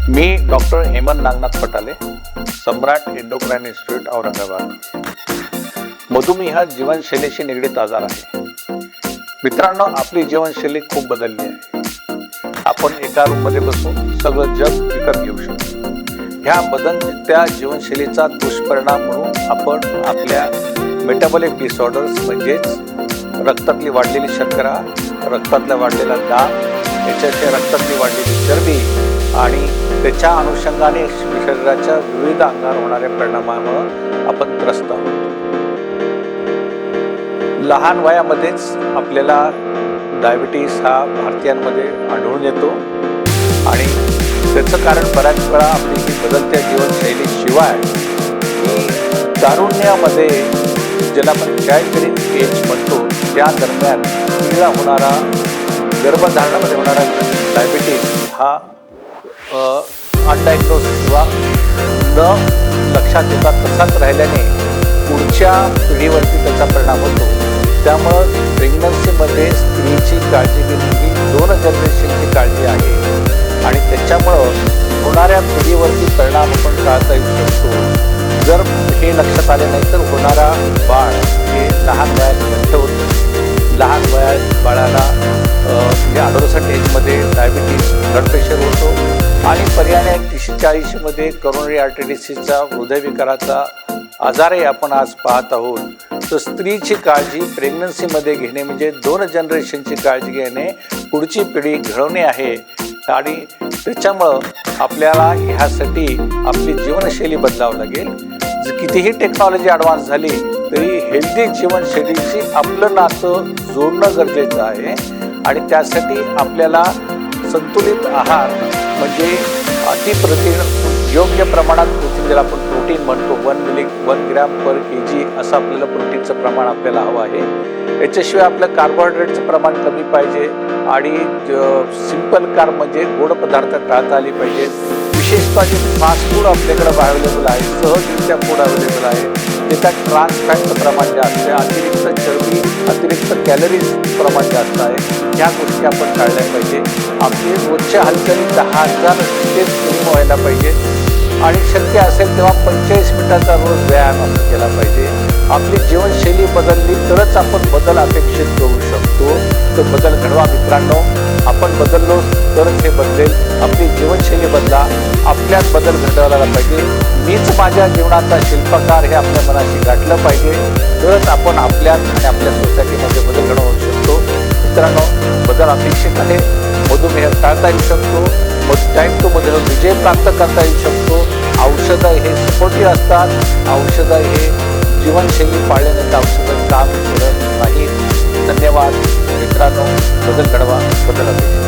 मी doctor Hemant Nagnath पटाले, सम्राट endocrine institute Aurangabad. मधुमेह जीवनशैलीशी निगडीत आजार आहे। मित्रांनो, आपली जीवनशैली खूप बदलली आहे। आपण एका रूममध्ये बसून सगळं जग विकत घेऊ शकतो। ह्या बदलत्या जीवनशैलीचा दुष्परिणाम म्हणून आपण आपल्या मेटाबॉलिक डिसऑर्डर्स म्हणजेच रक्तातली वाढलेली शर्करा, रक्तातला वाढलेला दाब, याच्याच्या रक्तातली वाढलेली चरबी आणि त्याच्या अनुषंगाने शरीराच्या विविध अंगावर होणाऱ्या परिणामामुळे आपण त्रस्त आहोत। लहान वयामध्येच आपल्याला डायबिटीस हा भारतीयांमध्ये आढळून येतो आणि त्याचं कारण बऱ्याच वेळा आपली ही बदलत्या जीवनशैलीशिवाय ही तारुण्यामध्ये ज्याला आपण चाइल्डबेरिंग एज म्हणतो त्या दरम्यान स्त्रीला होणारा गर्भधारणामध्ये होणारा डायबिटीस हा अनडायग्नोज किंवा न लक्षात येता तसाच राहिल्याने पुढच्या पिढीवरती त्याचा परिणाम होतो। त्यामुळं प्रेग्नन्सीमध्ये स्त्रीची काळजी घेणे ही 2 जनरेशनची काळजी आहे आणि त्याच्यामुळं होणाऱ्या पिढीवरती परिणाम आपण टाळता येऊ शकतो। जर हे लक्षात आले नाही तर होणारा बाळ हे लहान वयात घट्ट होतं। लहान वयात बाळाला म्हणजे ॲडोलसंट एजमध्ये डायबिटीस, ब्लड प्रेशर होतो आणि पर्यायाने 30-40मध्ये करोनरी आर्टरी डिसीजचा, हृदयविकाराचा आजारही आपण आज पाहत आहोत। तर स्त्रीची काळजी प्रेग्नन्सीमध्ये घेणे म्हणजे 2 जनरेशनची काळजी घेणे, पुढची पिढी घडवणे आहे आणि त्याच्यामुळं आपल्याला ह्यासाठी आपली जीवनशैली बदलावं लागेल। कितीही टेक्नॉलॉजी ॲडव्हान्स झाली तरी हेल्दी जीवनशैलीशी आपलं नातं जोडणं गरजेचं आहे आणि त्यासाठी आपल्याला संतुलित आहार म्हणजे अतिप्रथिन योग्य प्रमाणात प्रोटीन, ज्याला आपण प्रोटीन म्हणतो 1 ग्रॅम पर kg असं आपल्याला प्रोटीनचं प्रमाण आपल्याला हवं आहे। याच्याशिवाय आपलं कार्बोहायड्रेटचं प्रमाण कमी पाहिजे आणि सिंपल कार्ब म्हणजे गोड पदार्थ टाळता आले पाहिजेत। विशेषतः जे फास्ट फूड आपल्याकडे अवेलेबल आहे, सहजरित्या फूड अवेलेबल आहे, त्याच्यात ट्रान्स फॅटचं प्रमाण जास्त आहे, अतिरिक्त चरबी, अतिरिक्त कॅलरीज प्रमाण जास्त आहे। ह्या गोष्टी आपण टाळल्या पाहिजे। आपली रोजच्या हालचाली 10,000 स्टेप्स मिनिमम व्हायला पाहिजे आणि शक्य असेल तेव्हा 45 मिनिटाचा रोज व्यायाम केला पाहिजे। आपली जीवनशैली बदलली तरच आपण बदल अपेक्षित करू शकतो। तर बदल घडवा मित्रांनो, आपण बदललो तरच हे बदलेल। आपली जीवनशैली बदला, आपल्यात बदल घडवायला पाहिजे। मीच माझ्या जीवनाचा शिल्पकार हे आपल्या मनाशी गाठलं पाहिजे, तरच आपण आपल्यात आणि आपल्या सोसायटीमध्ये बदल घडवू शकतो। मित्रांनो, बदल अपेक्षित आहे। मधुमेह टाळता येऊ शकतो, टाईप 2 मध्ये विजय प्राप्त करता येऊ शकतो। औषधं हे सपोर्टिव्ह असतात। औषधं हे जीवनशैली पाळल्याने औषधं काम करत नाहीत। धन्यवाद मित्रांनो, बदल घडवा, बदल अपेक्षित।